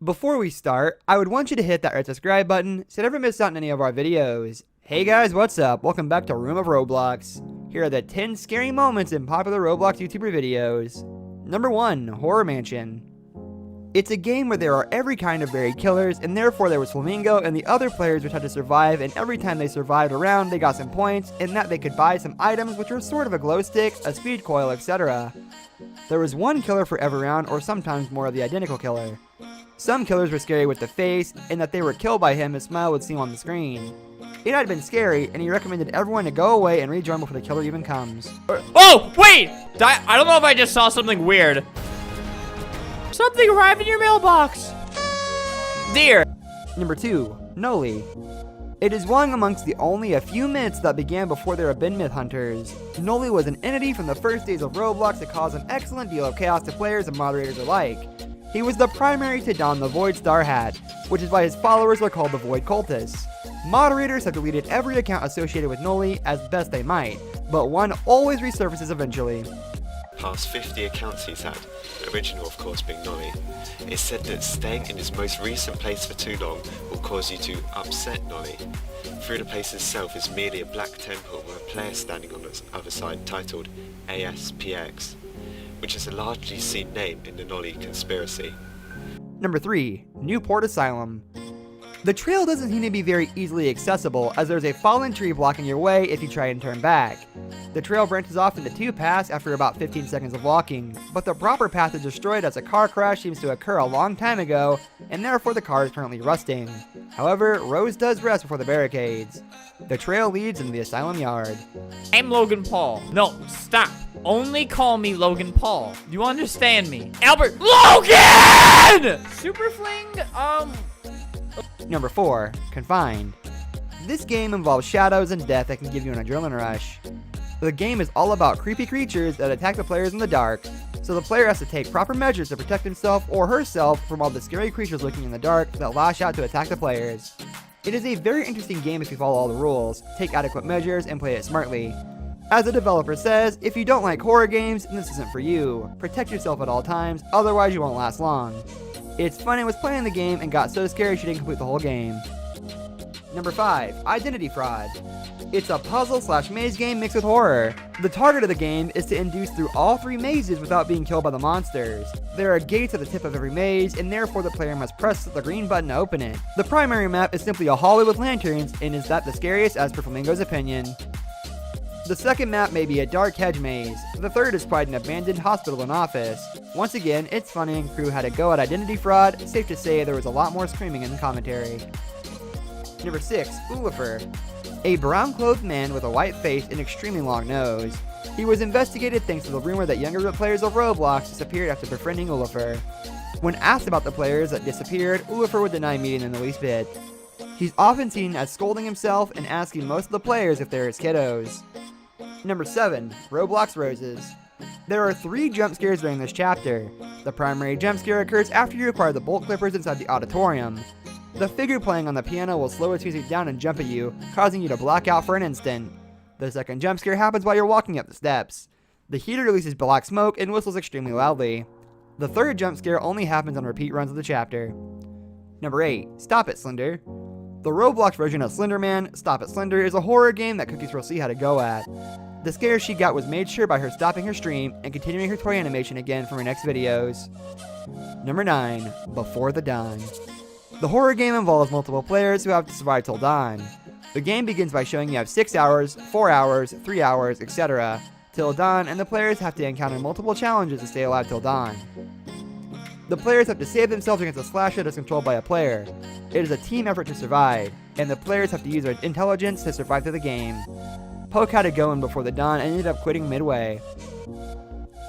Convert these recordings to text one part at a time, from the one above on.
Before we start, I would want you to hit that red subscribe button so you never miss out on any of our videos. Hey guys, what's up? Welcome back to Room of Roblox. Here are the 10 scary moments in popular Roblox YouTuber videos. Number 1. Horror Mansion. It's a game where there are every kind of buried killers, and therefore there was Flamingo and the other players which had to survive, and every time they survived a round they got some points, and that they could buy some items which were sort of a glow stick, a speed coil, etc. There was one killer for every round, or sometimes more of the identical killer. Some killers were scary with the face, and that they were killed by him, his smile would seem on the screen. It had been scary, and he recommended everyone to go away and rejoin before the killer even comes. Oh, wait! I don't know if I just saw something weird. Something arrived in your mailbox. Dear. Number 2. Noli. It is one amongst the only a few myths that began before there have been myth hunters. Noli was an entity from the first days of Roblox that caused an excellent deal of chaos to players and moderators alike. He was the primary to don the Void Star hat, which is why his followers are called the Void Cultists. Moderators have deleted every account associated with Noli as best they might, but one always resurfaces eventually. Past 50 accounts he's had, original of course being Nolly. It's said that staying in his most recent place for too long will cause you to upset Nolly. Through the place itself is merely a black temple with a player standing on the other side titled ASPX, which is a largely seen name in the Nolly conspiracy. Number 3. Newport Asylum. The trail doesn't seem to be very easily accessible, as there's a fallen tree blocking your way if you try and turn back. The trail branches off into 2 paths after about 15 seconds of walking, but the proper path is destroyed as a car crash seems to occur a long time ago, and therefore the car is currently rusting. However, Rose does rest before the barricades. The trail leads into the asylum yard. I'm Logan Paul. No, stop. Only call me Logan Paul. You understand me? Albert Logan! Super Fling, Number 4. Confined. This game involves shadows and death that can give you an adrenaline rush. The game is all about creepy creatures that attack the players in the dark, so the player has to take proper measures to protect himself or herself from all the scary creatures lurking in the dark that lash out to attack the players. It is a very interesting game if you follow all the rules, take adequate measures, and play it smartly. As the developer says, if you don't like horror games, then this isn't for you. Protect yourself at all times, otherwise you won't last long. It's fun and was playing the game and got so scared she didn't complete the whole game. Number 5. Identity Fraud. It's a puzzle/maze game mixed with horror. The target of the game is to induce through all 3 mazes without being killed by the monsters. There are gates at the tip of every maze, and therefore the player must press the green button to open it. The primary map is simply a hallway with lanterns, and is that the scariest as per Flamingo's opinion. The second map may be a dark hedge maze. The third is quite an abandoned hospital and office. Once again, it's funny and crew had a go at identity fraud. Safe to say there was a lot more screaming in the commentary. Number 6. Ulifer. A brown-clothed man with a white face and extremely long nose. He was investigated thanks to the rumor that younger players of Roblox disappeared after befriending Ulifer. When asked about the players that disappeared, Ulifer would deny meeting them the least bit. He's often seen as scolding himself and asking most of the players if they're his kiddos. Number 7. Roblox Roses. There are 3 jump scares during this chapter. The primary jump scare occurs after you acquire the bolt clippers inside the auditorium. The figure playing on the piano will slow its music down and jump at you, causing you to black out for an instant. The second jump scare happens while you're walking up the steps. The heater releases black smoke and whistles extremely loudly. The third jump scare only happens on repeat runs of the chapter. Number 8. Stop It, Slender. The Roblox version of Slender Man, Stop It, Slender, is a horror game that Cookies will see how to go at. The scare she got was made sure by her stopping her stream and continuing her toy animation again for her next videos. Number 9. Before the Dawn. The horror game involves multiple players who have to survive till dawn. The game begins by showing you have 6 hours, 4 hours, 3 hours, etc. till dawn, and the players have to encounter multiple challenges to stay alive till dawn. The players have to save themselves against a slasher that's controlled by a player. It is a team effort to survive, and the players have to use their intelligence to survive through the game. Poke had to go in before the dawn and ended up quitting midway.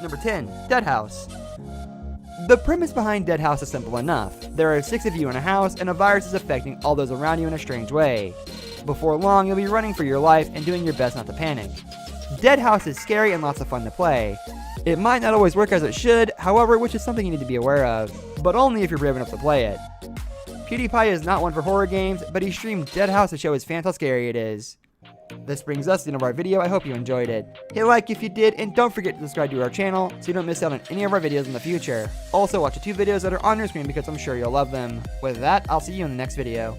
Number 10. Dead House. The premise behind Dead House is simple enough. There are 6 of you in a house, and a virus is affecting all those around you in a strange way. Before long, you'll be running for your life and doing your best not to panic. Dead House is scary and lots of fun to play. It might not always work as it should, however, which is something you need to be aware of, but only if you're brave enough to play it. PewDiePie is not one for horror games, but he streamed Dead House to show his fans how scary it is. This brings us to the end of our video. I hope you enjoyed it. Hit like if you did, and don't forget to subscribe to our channel so you don't miss out on any of our videos in the future. Also, watch the 2 videos that are on your screen because I'm sure you'll love them. With that, I'll see you in the next video.